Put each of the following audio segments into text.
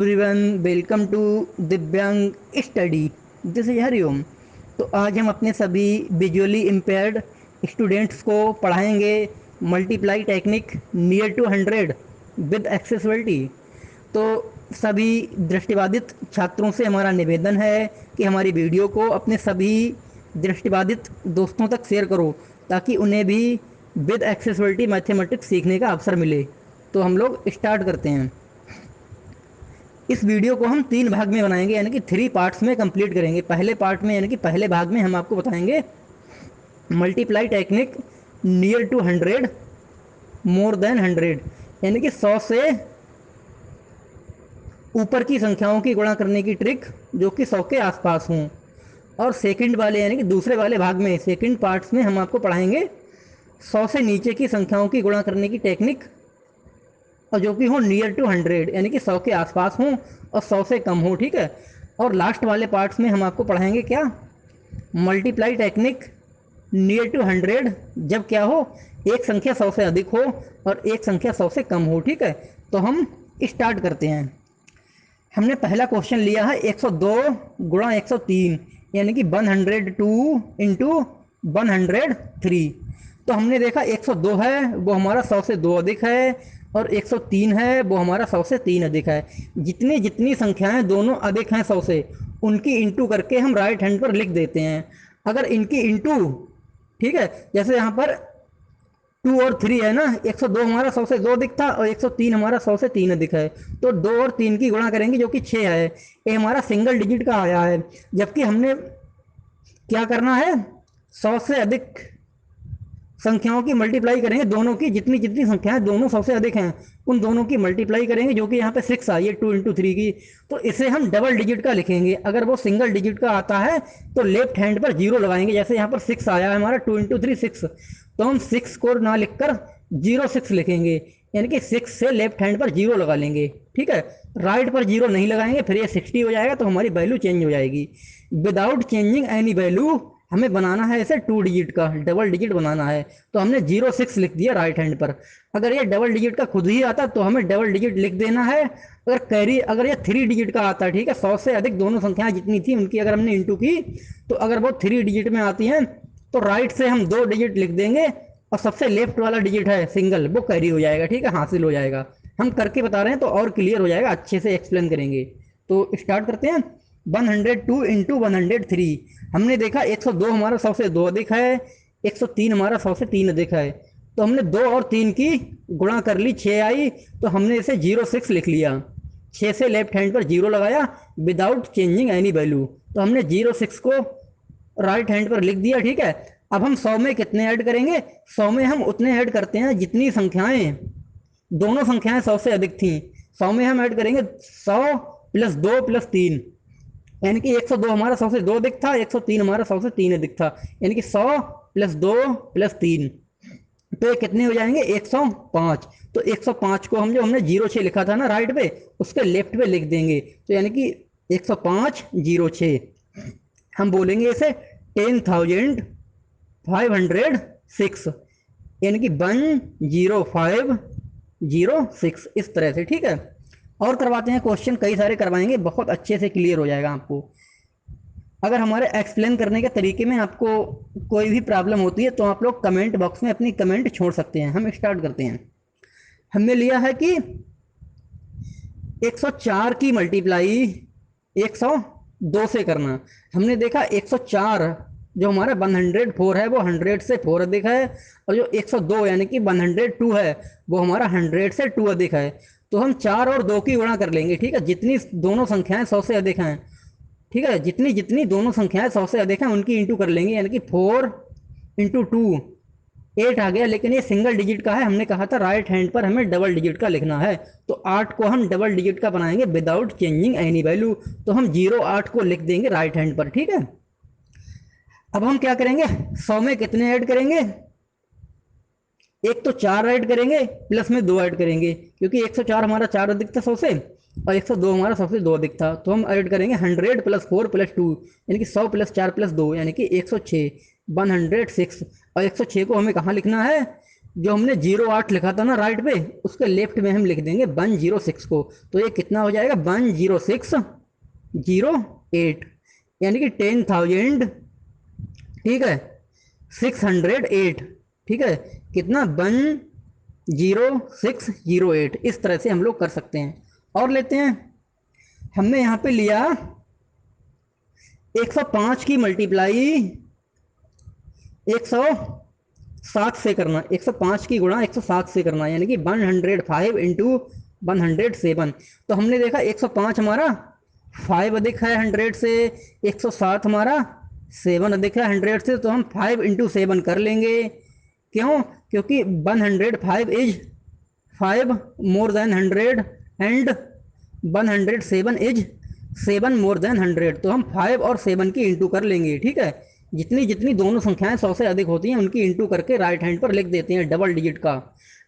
Everyone, welcome to दिव्यांग study. This is Hariom. तो आज हम अपने सभी विजुअली इम्पेयर्ड स्टूडेंट्स को पढ़ाएंगे multiply technique near to 100 with accessibility. तो सभी दृष्टिबाधित छात्रों से हमारा निवेदन है कि हमारी वीडियो को अपने सभी दृष्टिबाधित दोस्तों तक शेयर करो ताकि उन्हें भी विद एक्सेसिबिलिटी मैथमेटिक्स सीखने का अवसर मिले। तो हम लोग स्टार्ट करते हैं। इस वीडियो को हम 3 भाग में बनाएंगे, यानी कि 3 पार्ट्स में कंप्लीट करेंगे। पहले पार्ट में यानी कि पहले भाग में हम आपको बताएंगे multiply technique near to 100 more than 100, यानी कि 100 से ऊपर की संख्याओं की गुणा करने की ट्रिक जो कि 100 के आसपास हों। और सेकंड वाले यानी कि दूसरे वाले भाग में, सेकंड पार्ट्स में हम आपको पढ़ाएंगे 100 से नीचे की संख्याओं की गुणा करने की टेक्निक, और जो कि हो नियर टू 100 यानी कि 100 के आसपास हों और 100 से कम हो। ठीक है। और लास्ट वाले पार्ट्स में हम आपको पढ़ाएंगे क्या, मल्टीप्लाई टेक्निक नियर टू 100 जब क्या हो, एक संख्या 100 से अधिक हो और एक संख्या 100 से कम हो। ठीक है। तो हम स्टार्ट करते हैं। हमने पहला क्वेश्चन लिया है 102 गुणा 103, यानी कि 102 इंटू 103। तो हमने देखा 102 है वो हमारा 100 से 2 अधिक है, और 103 है वो हमारा 100 से 3 अधिक है। जितनी जितनी संख्याएं दोनों अधिक हैं 100 से, उनकी इंटू करके हम राइट हैंड पर लिख देते हैं। अगर इनकी इंटू, ठीक है, जैसे यहाँ पर 2 और 3 है ना, 102 हमारा 100 से 2 अधिक था और 103 हमारा 100 से 3 अधिक है। तो 2 और 3 की गुणा करेंगे जो कि 6 है। ये हमारा सिंगल डिजिट का आया है, जबकि हमने क्या करना है, 100 से अधिक संख्याओं की मल्टीप्लाई करेंगे, दोनों की जितनी जितनी संख्याएं दोनों 100 से अधिक हैं उन दोनों की मल्टीप्लाई करेंगे, जो कि यहाँ पे 6 आई है 2 इंटू 3 की। तो इसे हम डबल डिजिट का लिखेंगे। अगर वो सिंगल डिजिट का आता है तो लेफ्ट हैंड पर 0 लगाएंगे। जैसे यहाँ पर 6 आया है हमारा, 2 इंटू 3 6, तो हम 6 को ना लिखकर 06 लिखेंगे, यानी कि 6 से लेफ्ट हैंड पर 0 लगा लेंगे। ठीक है। राइट पर 0 नहीं लगाएंगे, फिर ये 60 हो जाएगा, तो हमारी वैल्यू चेंज हो जाएगी। विदाउट चेंजिंग एनी वैल्यू हमें बनाना है इसे 2 डिजिट का, डबल डिजिट बनाना है। तो हमने 06 लिख दिया राइट हैंड पर। अगर ये डबल डिजिट का खुद ही आता तो हमें डबल डिजिट लिख देना है। अगर ये 3 डिजिट का आता है, ठीक है, 100 से अधिक दोनों संख्याएं जितनी थी उनकी अगर हमने इंटू की, तो अगर वो 3 डिजिट में आती हैं तो राइट से हम 2 डिजिट लिख देंगे, और सबसे लेफ्ट वाला डिजिट है सिंगल, वो कैरी हो जाएगा। ठीक है, हासिल हो जाएगा। हम करके बता रहे हैं तो और क्लियर हो जाएगा, अच्छे से एक्सप्लेन करेंगे। तो स्टार्ट करते हैं। 102 इंटू 103, हमने देखा 102 हमारा 100 से 2 अधिक है, 103 हमारा 100 से 3 अधिक है। तो हमने 2 और 3 की गुणा कर ली, 6 आई, तो हमने इसे 06 लिख लिया। 6 से लेफ्ट हैंड पर 0 लगाया विदाउट चेंजिंग एनी वैल्यू, तो हमने 06 को राइट हैंड पर लिख दिया। ठीक है। अब हम 100 में कितने ऐड करेंगे, 100 में हम उतने ऐड करते हैं जितनी संख्याएं, दोनों संख्याएं 100 से अधिक थी। 100 में हम ऐड करेंगे 100 प्लस 2 प्लस 3, यानी कि 102 हमारा 100 से 2 अधिक था, 103 हमारा 100 से 3 अधिक था, यानी कि 100 प्लस 2 प्लस 3, तो ये कितने हो जाएंगे, 105। तो 105 को हम जो हमने 06 लिखा था ना राइट पे, उसके लेफ्ट पे लिख देंगे, तो यानी कि 105 06। हम बोलेंगे इसे 10,506, यानी कि 10506, इस तरह से। ठीक है। और करवाते हैं क्वेश्चन, कई सारे करवाएंगे, बहुत अच्छे से क्लियर हो जाएगा आपको। अगर हमारे एक्सप्लेन करने के तरीके में आपको कोई भी प्रॉब्लम होती है तो आप लोग कमेंट बॉक्स में अपनी कमेंट छोड़ सकते हैं। हम स्टार्ट करते हैं। हमने लिया है कि 104 की मल्टीप्लाई 102 से करना। हमने देखा 104 जो हमारा 104 है वो 100 से 4 अधिक है, और जो 102 यानी कि 102 है वो हमारा 100 से 2 अधिक है। तो हम 4 और 2 की गुणा कर लेंगे। ठीक है। जितनी दोनों संख्याएं 100 से अधिक हैं, ठीक है, जितनी जितनी दोनों संख्याएं 100 से अधिक हैं उनकी इंटू कर लेंगे, यानी कि 4 इंटू 2 8 आ गया। लेकिन ये सिंगल डिजिट का है, हमने कहा था राइट हैंड पर हमें डबल डिजिट का लिखना है, तो 8 को हम डबल डिजिट का बनाएंगे विदाउट चेंजिंग एनी वैल्यू, तो हम 08 को लिख देंगे राइट हैंड पर। ठीक है। अब हम क्या करेंगे, 100 में कितने ऐड करेंगे, एक तो 4 ऐड करेंगे प्लस में 2 ऐड करेंगे, क्योंकि 104 हमारा 4 अधिक था 100 से, और 102 हमारा 100 से 2 अधिक था। तो हम ऐड करेंगे 100 प्लस 4 प्लस 2, यानी कि 100 प्लस 4 प्लस 2, यानी कि 106 106। और 106 को हमें कहाँ लिखना है, जो हमने 08 लिखा था ना राइट पे, उसके लेफ्ट में हम लिख देंगे 106 को। तो ये कितना हो जाएगा 10608, यानी कि 10,000, ठीक है, 608, ठीक है, कितना 10608। इस तरह से हम लोग कर सकते हैं। और लेते हैं, हमने यहाँ पे लिया 105 की मल्टीप्लाई 107 से करना, 105 की गुणा 107 से करना, यानी कि 105 इंटू 107। तो हमने देखा 105 हमारा 5 अधिक है 100 से, 107 हमारा 7 अधिक है 100 से, तो हम 5 इंटू 7 कर लेंगे। क्यों? क्योंकि 105 is 5 more than 100 and 107 is 7 more than 100। तो हम 5 और 7 की इंटू कर लेंगे, ठीक है। जितनी जितनी दोनों संख्याएं 100 से अधिक होती हैं उनकी इंटू करके राइट हैंड पर लिख देते हैं डबल डिजिट का।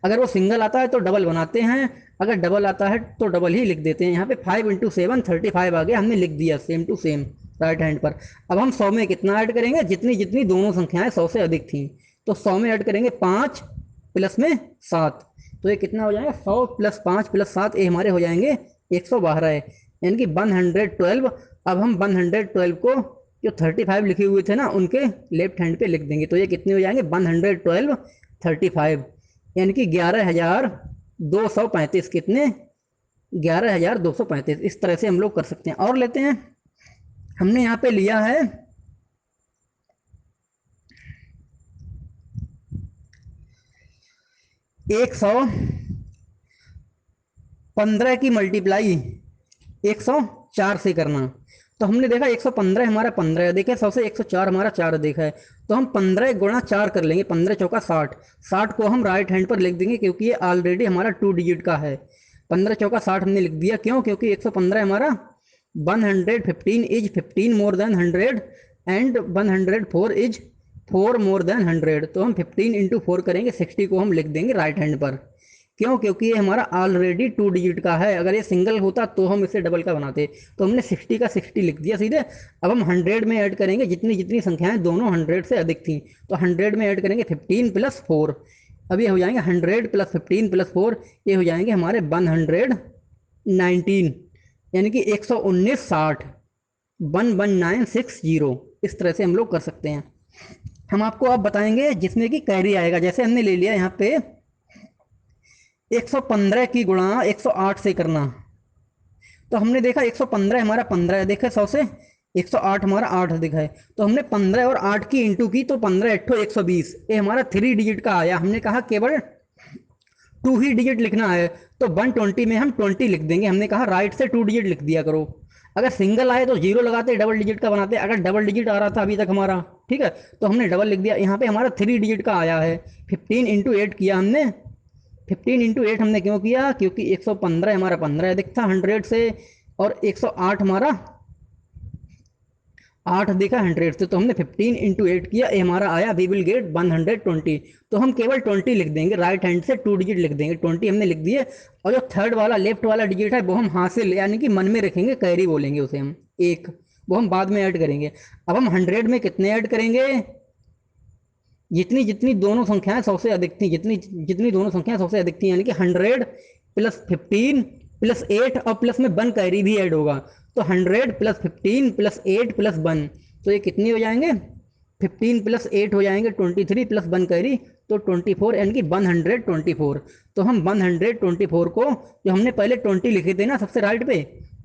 अगर वो सिंगल आता है तो डबल बनाते हैं, अगर डबल आता है तो डबल ही लिख देते हैं। यहाँ पे 5 इंटू 7 35 आ गया, हमने लिख दिया same to same right hand पर। अब हम 100 में कितना ऐड करेंगे? जितनी जितनी दोनों संख्याएं 100 से अधिक थी, तो 100 में ऐड करेंगे 5 प्लस में 7। तो ये कितना हो जाएगा 100 प्लस 5 प्लस 7, ये हमारे हो जाएंगे 112 है, यानी कि 112। अब हम 112 को जो 35 लिखे हुए थे ना उनके लेफ्ट हैंड पे लिख देंगे। तो ये कितने हो जाएंगे 112 35, यानी कि 11,235। कितने? 11,235। इस तरह से हम लोग कर सकते हैं। और लेते हैं, हमने यहाँ पे लिया है 115 की मल्टीप्लाई 104 से करना। तो हमने देखा 115 हमारा 15 देखा 100 से, 104 हमारा 4 देखा है, तो हम 15 गुणा 4 कर लेंगे। 15 चौका 60, 60 को हम राइट हैंड पर लिख देंगे क्योंकि ये ऑलरेडी हमारा 2 डिजिट का है। 15 चौका 60 हमने लिख दिया। क्यों? क्योंकि 115 हमारा 115 is 15 more than 100 and 104 is 4 more than 100। तो हम 15 इंटू 4 करेंगे, 60 को हम लिख देंगे राइट हैंड पर। क्यों? क्योंकि ये हमारा ऑलरेडी 2 डिजिट का है। अगर ये सिंगल होता तो हम इसे डबल का बनाते, तो हमने 60 का 60 लिख दिया सीधे। अब हम 100 में ऐड करेंगे जितनी जितनी संख्याएं दोनों 100 से अधिक थी, तो 100 में ऐड करेंगे 15 प्लस 4। अब ये हो जाएंगे 100 प्लस 15 प्लस 4, ये हो जाएंगे हमारे 119, यानी कि 11960, 11960। इस तरह से हम लोग कर सकते हैं। हम आपको अब बताएंगे जिसमें कि कैरी आएगा। जैसे हमने ले लिया यहाँ पे 115 की गुणा 108 से करना। तो हमने देखा 115 हमारा 15 देखा 100 से, 108 हमारा 8 दिखा है, तो हमने 15 और 8 की इंटू की, तो 15 8 120, ये हमारा 3 डिजिट का आया। हमने कहा केवल 2 ही डिजिट लिखना है, तो 120 में हम 20 लिख देंगे। हमने कहा राइट से 2 डिजिट लिख दिया करो। अगर सिंगल आए तो 0 लगाते, डबल डिजिट का बनाते। अगर डबल डिजिट आ रहा था अभी तक हमारा, ठीक है, तो हमने डबल लिख दिया। यहाँ पे हमारा 3 डिजिट का आया है। 15 इंटू 8 किया हमने। 15 इंटू 8 हमने क्यों किया? क्योंकि 115 हमारा 15 अधिक था 100 से, और 108 हमारा 8 दिखा 100 से, तो हमने 15 इंटू 8 किया, ये हमारा आया वी विल गेट 120। तो हम केवल 20 लिख देंगे, राइट हैंड से 2 डिजिट लिख देंगे, 20 हमने लिख दिए। और जो थर्ड वाला लेफ्ट वाला डिजिट है वो हम हासिल यानी कि मन में रखेंगे, कैरी बोलेंगे उसे हम एक, वो हम बाद में ऐड करेंगे। अब हम 100 में कितने ऐड करेंगे? जितनी जितनी दोनों संख्याएं 100 से अधिक थी, जितनी जितनी दोनों संख्याएं 100 से अधिक थी, यानी कि 100 प्लस 15 प्लस 8 और प्लस में 1 कैरी भी ऐड होगा। तो 100 प्लस 15 प्लस 8 प्लस 1, तो ये कितनी हो जाएंगे? 15 प्लस 8 हो जाएंगे 23 प्लस 1 कैरी, तो 24, यानी कि 124। तो हम 124 को, जो हमने पहले 20 लिखे थे ना सबसे राइट पे,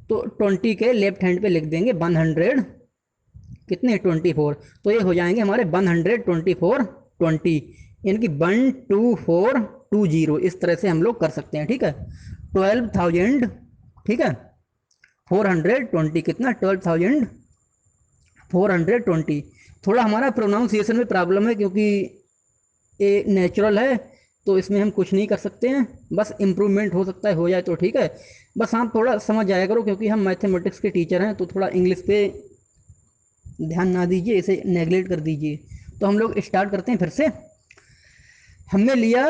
तो 20 के लेफ्ट हैंड पे लिख देंगे 100 कितने 24। तो ये हो जाएंगे हमारे 124 20, यानी कि 12420। इस तरह से हम लोग कर सकते हैं, ठीक है। 12,000, ठीक है, 420 कितना 12,420। थोड़ा हमारा प्रोनाउंसिएशन में प्रॉब्लम है क्योंकि ये नेचुरल है, तो इसमें हम कुछ नहीं कर सकते हैं, बस इम्प्रूवमेंट हो सकता है, हो जाए तो ठीक है। बस आप थोड़ा समझ जाया करो क्योंकि हम मैथमेटिक्स के टीचर हैं, तो थोड़ा इंग्लिश पे ध्यान ना दीजिए, इसे नेगलेक्ट कर दीजिए। तो हम लोग स्टार्ट करते हैं फिर से। हमने लिया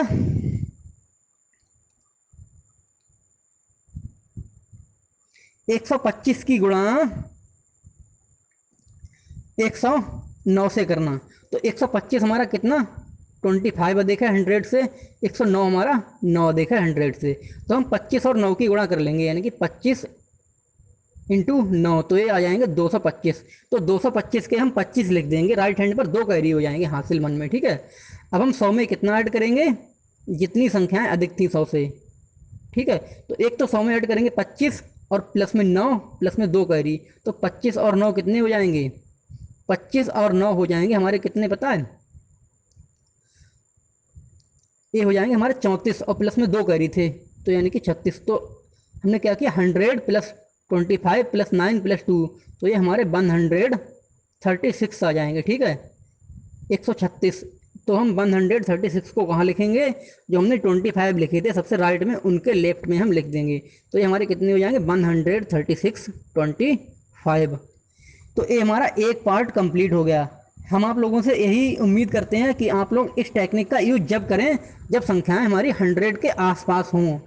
125 की गुणा 109 से करना। तो 125 हमारा कितना 25 देखा 100 से, 109 हमारा 9 देखा 100 से। तो हम 25 और 9 की गुणा कर लेंगे, यानी कि 25 इंटू 9, तो ये आ जाएंगे 225। तो 225 के हम 25 लिख देंगे, राइट हैंड पर 2 कैरी हो जाएंगे हासिल मन में, ठीक है। अब हम 100 में कितना ऐड करेंगे, जितनी संख्याएं अधिक थी 100 से, ठीक है। तो एक तो 100 में ऐड करेंगे 25 और प्लस में 9 प्लस में 2 कैरी, तो 25 और 9 कितने हो जाएंगे, 25 और 9 हो जाएंगे हमारे कितने पता है, ये हो जाएंगे हमारे 34 और प्लस में 2 कैरी थे, तो यानी कि 36। तो हमने क्या किया, 100 प्लस 25 प्लस 9 प्लस 2, तो ये हमारे 136 आ जाएंगे, ठीक है, 136। तो हम 136 को कहाँ लिखेंगे, जो हमने 25 लिखे थे सबसे राइट में उनके लेफ्ट में हम लिख देंगे, तो ये हमारे कितने हो जाएंगे 136 25। तो ये हमारा एक पार्ट कंप्लीट हो गया। हम आप लोगों से यही उम्मीद करते हैं कि आप लोग इस टेक्निक का यूज जब करें जब संख्याएं हमारी 100 के आसपास हों।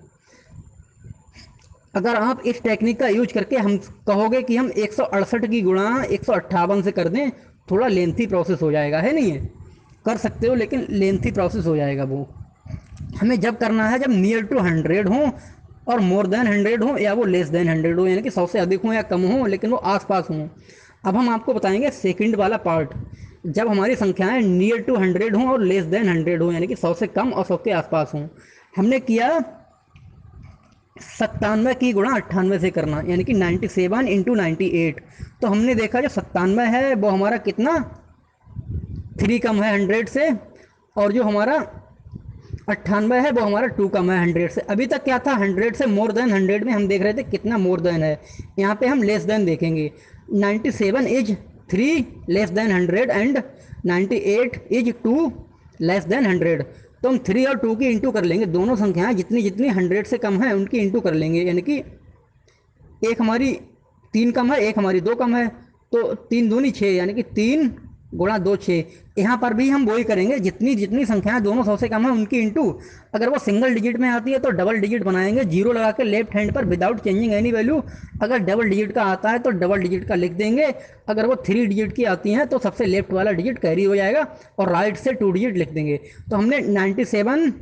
अगर आप इस टेक्निक का यूज करके हम कहोगे कि हम 168 की गुणा 158 से कर दें, थोड़ा लेंथी प्रोसेस हो जाएगा, है नहीं है, कर सकते हो लेकिन लेंथी प्रोसेस हो जाएगा वो। हमें जब करना है जब नियर टू 100 हो और मोर देन 100 हो या वो लेस देन 100 हो, यानी कि 100 से अधिक हो या कम हो लेकिन वो आसपास हों। अब हम आपको बताएंगे सेकंड वाला पार्ट, जब हमारी संख्याएं नियर टू 100 हों और लेस देन 100 हो, यानी कि 100 से कम और 100 के आसपास हों। हमने किया 97 की गुणा 98 से करना, यानी कि 97 इंटू 98। तो हमने देखा जो 97 है वो हमारा कितना 3 कम है 100 से, और जो हमारा 98 है वो हमारा 2 कम है 100 से। अभी तक क्या था, 100 से मोर देन 100 में हम देख रहे थे कितना मोर देन है, यहाँ पे हम लेस देन देखेंगे। 97 is 3 less than 100 and 98 is 2 less than 100। तो हम 3 और 2 की इंटू कर लेंगे, दोनों संख्याएं जितनी जितनी 100 से कम है उनकी इंटू कर लेंगे, यानी कि एक हमारी 3 कम है एक हमारी 2 कम है, तो 3 दूनी 6, यानी कि 3 गुणा 2 6। यहाँ पर भी हम वही करेंगे, जितनी जितनी संख्याएं दोनों 100 से कम है उनकी इंटू। अगर वो सिंगल डिजिट में आती है तो डबल डिजिट बनाएंगे, जीरो लगा के लेफ्ट हैंड पर विदाउट चेंजिंग एनी वैल्यू। अगर डबल डिजिट का आता है तो डबल डिजिट का लिख देंगे, अगर वो 3 डिजिट की आती हैं तो सबसे लेफ्ट वाला डिजिट कैरी हो जाएगा और राइट से 2 डिजिट लिख देंगे। तो हमने 97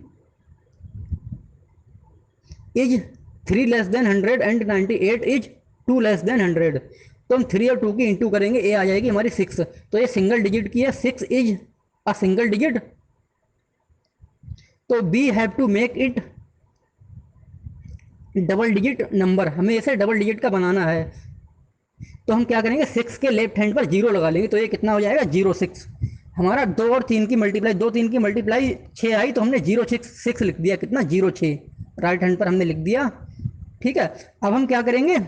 is 3 less than 100 and 98 is 2 less than 100। तो हम 3 और 2 की इंटू करेंगे, ए आ जाएगी हमारी 6। तो ये सिंगल डिजिट की है, 6 इज अ सिंगल डिजिट, तो we have to make it double digit number, हमें इसे डबल डिजिट का बनाना है। तो हम क्या करेंगे, 6 के लेफ्ट हैंड पर 0 लगा लेंगे, तो ये कितना हो जाएगा 06। हमारा 2 और 3 की मल्टीप्लाई 2 3 की मल्टीप्लाई 6 आई, तो हमने 06 लिख दिया, कितना 06 राइट हैंड पर हमने लिख दिया, ठीक है। अब हम क्या करेंगे,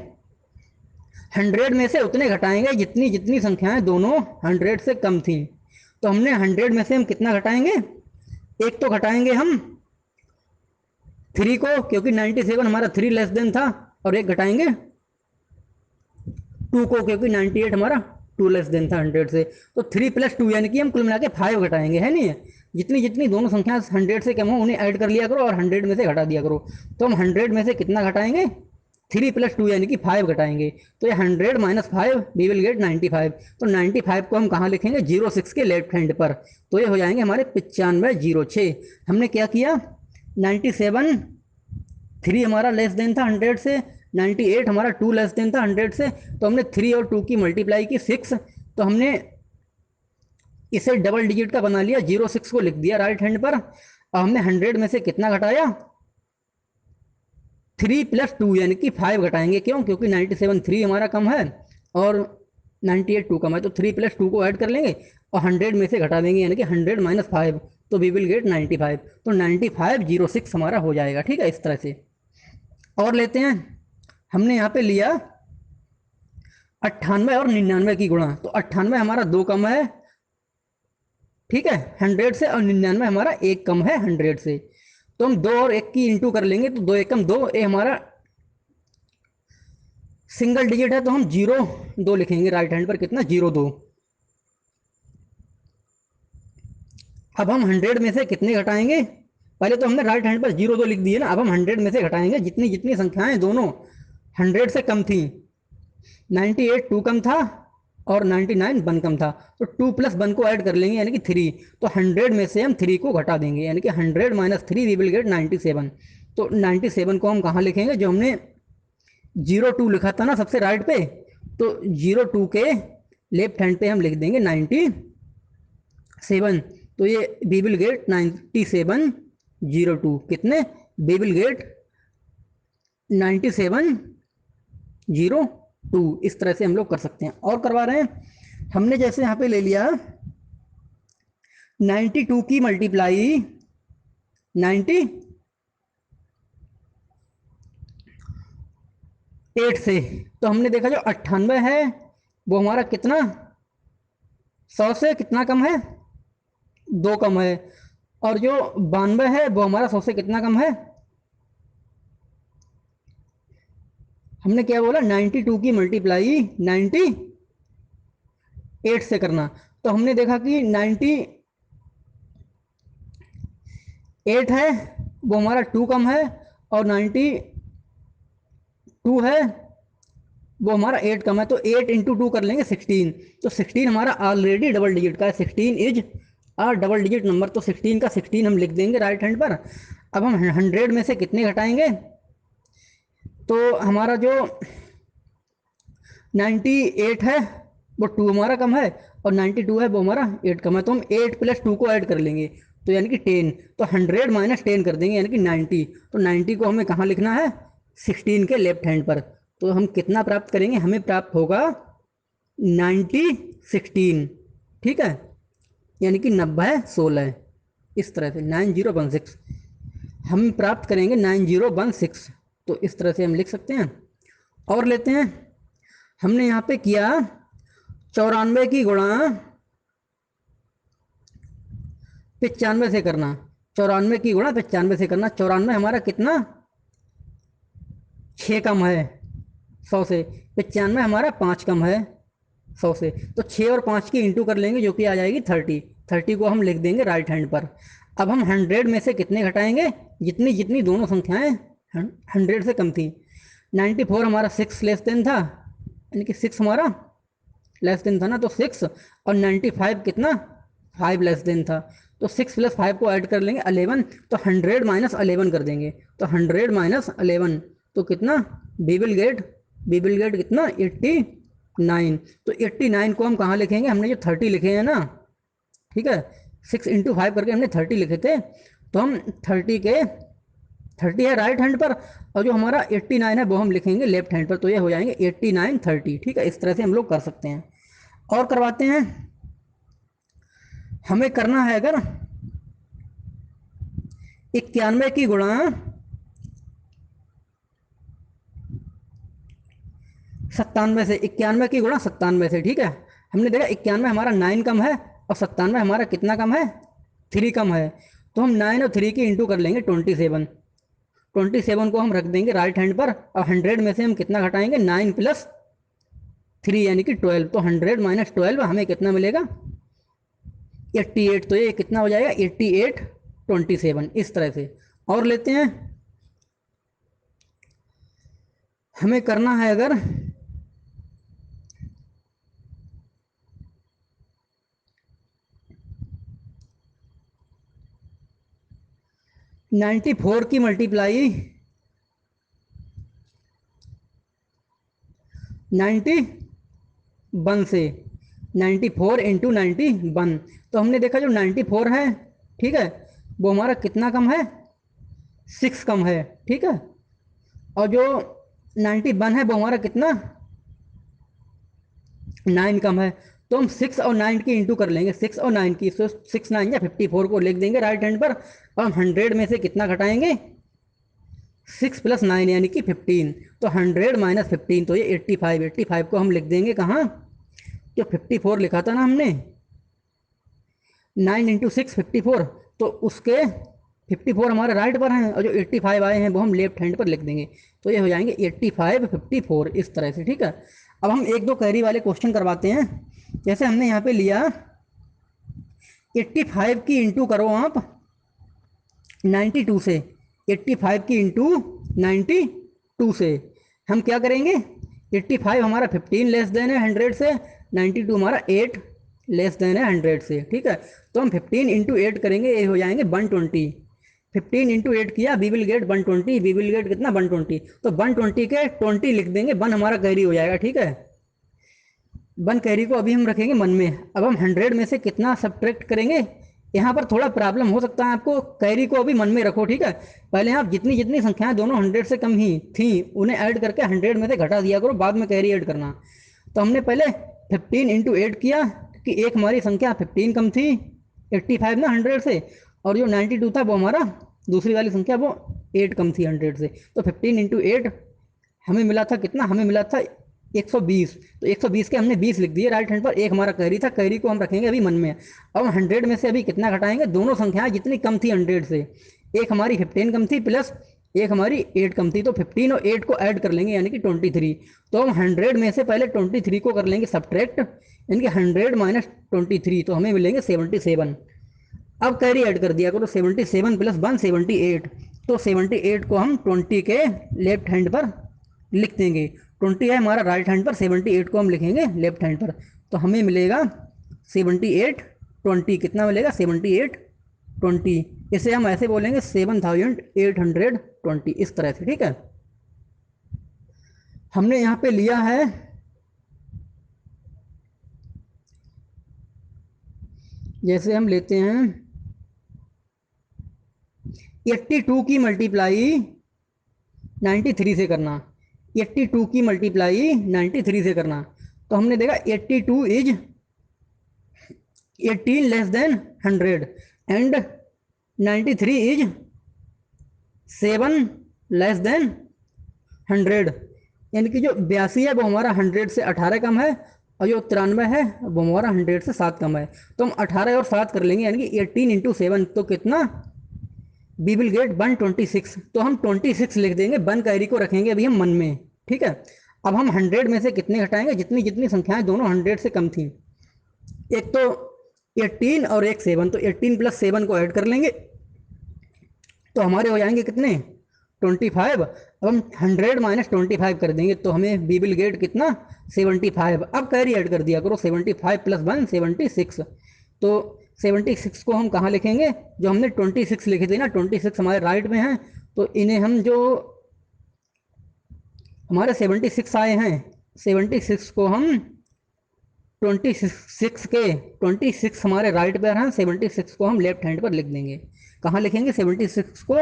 100 में से उतने घटाएंगे जितनी जितनी संख्याएं दोनों 100 से कम थी। तो हमने 100 में से हम कितना घटाएंगे, एक तो घटाएंगे हम 3 को, क्योंकि 97 हमारा 3 लेस देन था, और एक घटाएंगे 2 को, क्योंकि 98 हमारा 2 लेस देन था 100 से। तो 3 प्लस 2 यानी कि हम कुल मिला के 5 घटाएंगे, है नहीं है। जितनी जितनी दोनों संख्या 100 से कम हो उन्हें ऐड कर लिया करो और 100 में से घटा दिया करो। तो हम 100 में से कितना घटाएंगे, 3 प्लस 2 यानी कि 5 घटाएंगे, तो ये 100 माइनस 5 वी विल गेट 95। तो 95 को हम कहाँ लिखेंगे, 06 के लेफ्ट हैंड पर, तो ये हो जाएंगे हमारे 9506। हमने क्या किया, 97 3 हमारा लेस देन था 100 से, 98 हमारा 2 लेस देन था 100 से, तो हमने 3 और 2 की मल्टीप्लाई की 6, तो हमने इसे डबल डिजिट का बना लिया, 06 को लिख दिया राइट हैंड पर। अब हमने 100 में से कितना घटाया, 3 प्लस 2 यानी कि 5 घटाएंगे, क्यों, क्योंकि 97 3 हमारा कम है और 98 2 कम है, तो 3 प्लस 2 को ऐड कर लेंगे और 100 में से घटा देंगे, यानी कि 100 माइनस 5, तो वी विल गेट 95। तो 9506 हमारा हो जाएगा, ठीक है, इस तरह से। और लेते हैं, हमने यहाँ पे लिया 98 और 99 की गुणा, तो 98 हमारा 2 कम है, ठीक है, 100 से, और 99 हमारा 1 कम है 100 से। तो हम 2 और 1 की इंटू कर लेंगे, तो 2 एकम 2, ये हमारा सिंगल डिजिट है, तो हम 02 लिखेंगे राइट हैंड पर, कितना 02। अब हम 100 में से कितने घटाएंगे, पहले तो हमने राइट हैंड पर 02 लिख दिए ना, अब हम 100 में से घटाएंगे जितनी जितनी संख्याएं दोनों 100 से कम थी। 98 2 कम था और 99 1 कम था, तो 2 प्लस 1 को ऐड कर लेंगे यानी कि 3। तो 100 में से हम 3 को घटा देंगे यानी कि 100 माइनस 3 वी विल गेट 97। तो 97 को हम कहाँ लिखेंगे, जो हमने 02 लिखा था ना सबसे राइट पे, तो 02 के लेफ्ट हैंड पे हम लिख देंगे 97। तो ये वी विल गेट 9702 कितने, वी विल गेट 9702। इस तरह से हम लोग कर सकते हैं। और करवा रहे हैं हमने, जैसे यहाँ पे ले लिया 92 की मल्टीप्लाई 98 से, तो हमने देखा जो 98 है वो हमारा कितना 100 से कितना कम है, 2 कम है। और जो 92 है वो हमारा 100 से कितना कम है, हमने क्या बोला 92 की मल्टीप्लाई 98 से करना। तो हमने देखा कि 98 है वो हमारा 2 कम है, और 92 है वो हमारा 8 कम है। तो 8 इंटू 2 कर लेंगे 16। तो 16 हमारा ऑलरेडी डबल डिजिट का है, 16 is a double digit number. तो 16 का 16 हम लिख देंगे राइट हैंड पर। अब हम 100 में से कितने घटाएंगे, तो हमारा जो 98 है वो 2 हमारा कम है, और 92 है वो हमारा 8 कम है। तो हम 8 प्लस 2 को ऐड कर लेंगे, तो यानी कि 10। तो 100 माइनस 10 कर देंगे यानी कि 90। तो 90 को हमें कहाँ लिखना है, 16 के लेफ्ट हैंड पर। तो हम कितना प्राप्त करेंगे, हमें प्राप्त होगा 9016, ठीक है, यानी कि 9016। इस तरह से 9016 हम प्राप्त करेंगे 9016। तो इस तरह से हम लिख सकते हैं। और लेते हैं, हमने यहाँ पे किया 94 की गुणा 95 से करना, 94 की गुणा 95 से करना। 94 हमारा कितना 6 कम है 100 से, 95 हमारा 5 कम है 100 से। तो 6 और 5 की इंटू कर लेंगे जो कि आ जाएगी 30। 30 को हम लिख देंगे राइट हैंड पर। अब हम 100 में से कितने घटाएंगे, जितनी जितनी दोनों संख्याएं 100 से कम थी। 94 हमारा 6 लेस देन था, यानी कि 6 हमारा लेस देन था ना, तो 6। और 95 कितना 5 लेस देन था, तो 6 प्लस 5 को ऐड कर लेंगे 11। तो 100 माइनस 11 कर देंगे, तो 100 माइनस 11 तो कितना, वी विल गेट कितना 89। तो 89 को हम कहाँ लिखेंगे, हमने जो 30 लिखे हैं ना, ठीक है, 6 इंटू 5 करके हमने 30 लिखे थे। तो हम 30 है राइट हैंड पर, और जो हमारा 89 है वो हम लिखेंगे लेफ्ट हैंड पर। तो ये हो जाएंगे 89 30, ठीक है। इस तरह से हम लोग कर सकते हैं। और करवाते हैं, हमें करना है अगर 91 की गुणा 97 से, 91 की गुणा 97 से, ठीक है। हमने देखा 91 हमारा 9 कम है, और 97 हमारा कितना कम है 3 कम है। तो हम 9 और 3 की इंटू कर लेंगे 27। 27 को हम रख देंगे राइट हैंड पर। और 100 में से हम कितना घटाएंगे, 9 प्लस 3 यानी कि 12। तो 100 माइनस 12 हमें कितना मिलेगा 88। तो ये कितना हो जाएगा 88 27। इस तरह से। और लेते हैं, हमें करना है अगर 94 की मल्टीप्लाई 91 से, 94 इंटू 91। तो हमने देखा जो 94 है, ठीक है, वो हमारा कितना कम है 6 कम है, ठीक है। और जो 91 है वो हमारा कितना 9 कम है। तो हम 6 और 9 की इंटू कर लेंगे, 6 और 9 की। तो 6 9 या 54 को लिख देंगे राइट हैंड पर। और हम 100 में से कितना घटाएंगे 6 प्लस 9 यानी कि 15। तो 100 माइनस 15 तो ये 85। 85 को हम लिख देंगे कहाँ, जो 54 लिखा था ना हमने, 9 इंटू 6 54। तो उसके 54 हमारे राइट पर हैं, और जो 85 आए हैं वो हम लेफ्ट हैंड पर लिख देंगे। तो ये हो जाएंगे 85 54 इस तरह से, ठीक है। अब हम एक दो कैरी वाले क्वेश्चन करवाते हैं। जैसे हमने यहाँ पे लिया 85 की इंटू करो आप 92 से, 85 की इंटू 92 से हम क्या करेंगे, 85 हमारा 15 लेस देन है 100 से, 92 हमारा 8 लेस देन है 100 से, ठीक है। तो हम 15 इंटू 8 करेंगे, ये हो जाएंगे 120। 15 इंटू 8 किया, we will get 120, we will get कितना 120, तो 120 के 20 लिख देंगे, 1 हमारा कैरी हो जाएगा, ठीक है। 1 कैरी को अभी हम रखेंगे मन में। अब हम 100 में से कितना सब्ट्रैक्ट करेंगे, यहाँ पर थोड़ा प्रॉब्लम हो सकता है आपको, कैरी को अभी मन में रखो, ठीक है। पहले आप जितनी जितनी संख्याएं दोनों 100 से कम ही थी उन्हें ऐड करके 100 में से घटा दिया करो, बाद में कैरी ऐड करना। तो हमने पहले 15 इंटू 8 किया कि एक हमारी संख्या 15 कम थी 85 ना 100 से, और जो 92 था वो हमारा दूसरी वाली संख्या वो 8 कम थी 100 से। तो 15 इंटू 8 हमें मिला था कितना, हमें मिला था 120। तो 120 के हमने 20 लिख दिए राइट हैंड पर, एक हमारा कैरी था, कैरी को हम रखेंगे अभी मन में। अब 100 में से अभी कितना घटाएंगे, दोनों संख्याएं जितनी कम थी 100 से, एक हमारी 15 कम थी प्लस एक हमारी 8 कम थी, तो 15 और 8 को ऐड कर लेंगे यानी कि 23। तो हम 100 में से पहले 23 को कर लेंगे सब्ट्रैक्ट, यानी कि 100 माइनस 23, तो हमें मिलेंगे 77। अब कैरी ऐड कर दिया करो, 77 प्लस 1 78, तो 78 को हम 20 के लेफ्ट हैंड पर लिख देंगे। 20 है हमारा राइट हैंड पर, 78 को हम लिखेंगे लेफ्ट हैंड पर, तो हमें मिलेगा 78 20, कितना मिलेगा 78 20। इसे हम ऐसे बोलेंगे 7820, इस तरह से, ठीक है। हमने यहाँ पे लिया है जैसे हम लेते हैं 82 की मल्टीप्लाई 93 से करना, 82 की मल्टीप्लाई 93 से करना, तो हमने देखा 82 is 18 less than 100 and 93 is 7 less than 100, यानी कि जो 82 है वो हमारा 100 से 18 कम है, और जो 93 है वो हमारा 100 से 7 कम है। तो हम 18 और 7 कर लेंगे, यानी कि 18 इंटू 7, तो कितना वी विल गेट 126। तो हम 26 लिख देंगे, 1 कैरी को रखेंगे अभी हम मन में, ठीक है। अब हम 100 में से कितने घटाएंगे, जितनी जितनी संख्याएं दोनों 100 से कम थी, एक तो 18 और एक 7, तो 18 प्लस 7 को ऐड कर लेंगे, तो हमारे हो जाएंगे कितने 25। अब हम 100 माइनस 25 कर देंगे, तो हमें वी विल गेट कितना 75। अब कैरी ऐड कर दिया करो, 75 प्लस 1 76, तो 76 को हम कहाँ लिखेंगे, जो हमने 26 लिखे थे ना, 26 हमारे राइट में है, तो इन्हें हम जो हमारे 76 आए हैं, 76 को हम 26 हमारे राइट पर हैं, 76 को हम लेफ्ट हैंड पर लिख देंगे। कहाँ लिखेंगे 76 को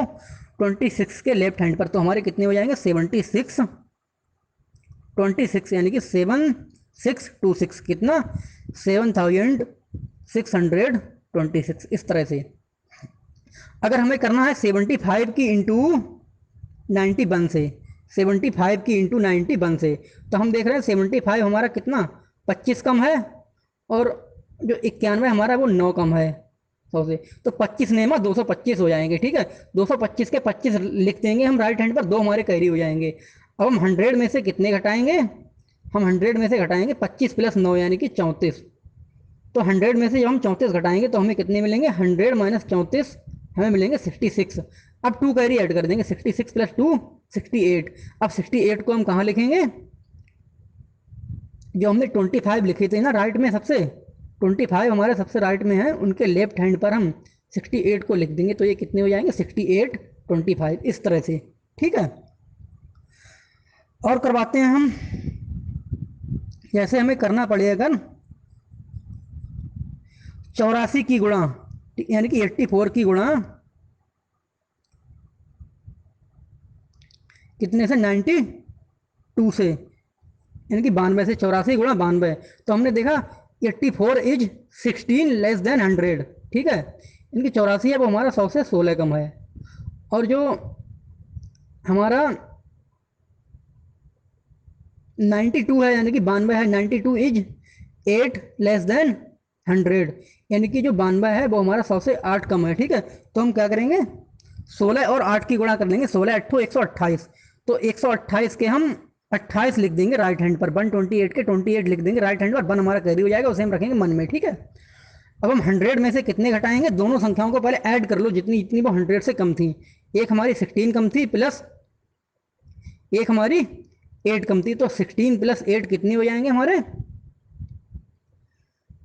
26 के लेफ्ट हैंड पर, तो हमारे कितने हो जाएंगे 26 26, यानी कि 7626, कितना 7626, इस तरह से। अगर हमें करना है 75 की इंटू 91 से, 75 की इंटू 91 से, तो हम देख रहे हैं 75 हमारा कितना 25 कम है, और जो 91 हमारा वो 9 कम है 100 से, तो 25 नेमा 225 हो जाएंगे, ठीक है। 225 के 25 लिख देंगे हम राइट हैंड पर, 2 हमारे कैरी हो जाएंगे। अब हम 100 में से कितने घटाएंगे, हम 100 में से घटाएंगे 25 प्लस 9 यानी कि 34, तो 100 में से जब हम 34 घटाएंगे तो हमें कितने मिलेंगे, 100 माइनस 34 हमें मिलेंगे 66। अब 2 कैरी ऐड कर देंगे, 66 प्लस 2 68। अब 68 को हम कहाँ लिखेंगे, जो हमने 25 लिखे थे ना राइट में, सबसे 25 हमारे सबसे राइट में है, उनके लेफ्ट हैंड पर हम 68 को लिख देंगे, तो ये कितने हो जाएंगे 68 25, इस तरह से, ठीक है। और करवाते हैं हम, जैसे हमें करना पड़ेगा 84 की गुणा, यानी कि 84 की गुणा कितने से 92 से, यानी कि 92 से, 84 गुणा 92, तो हमने देखा 84 इज 16 लेस देन 100, ठीक है। यानी कि 84 है वो हमारा 100 से 16 कम है, और जो हमारा 92 है यानी कि 92 है, 92 इज 8 लेस देन 100, यानी कि जो 92 है वो हमारा 100 से 8 कम है, ठीक है। तो हम क्या करेंगे 16 और 8 की गुणा कर लेंगे, 16 8 128, तो 128 के हम 28 लिख देंगे राइट हैंड पर, 128 के 28 लिख देंगे राइट हैंड पर, 1 हमारा कैरी हो जाएगा, उसे हम रखेंगे मन में, ठीक है। अब हम 100 में से कितने घटाएंगे, दोनों संख्याओं को पहले ऐड कर लो, जितनी जितनी वो 100 से कम थी, एक हमारी 16 कम थी प्लस एक हमारी 8 कम थी, तो 16 प्लस 8 कितनी हो जाएंगे हमारे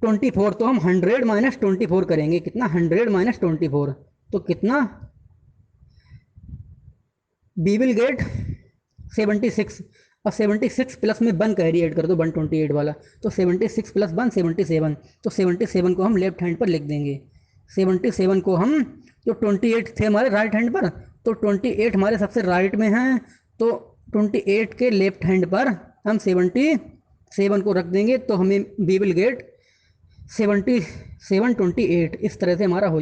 24, तो हम 100 माइनस 24 करेंगे। कितना? 100 माइनस 24, तो कितना? We will get 76। अब 76 प्लस में 1 कैरी ऐड कर दो, 128 वाला, तो 76 प्लस 1 77। तो 77 को हम लेफ्ट हैंड पर लिख देंगे। 77 को हम, जो 28 थे हमारे राइट हैंड पर, तो 28 हमारे सबसे राइट में हैं, तो 28 के लेफ्ट हैंड पर हम 77 को रख देंगे, तो हमें वी विल गेट 77 28। इस तरह से हमारा हो जाएगा।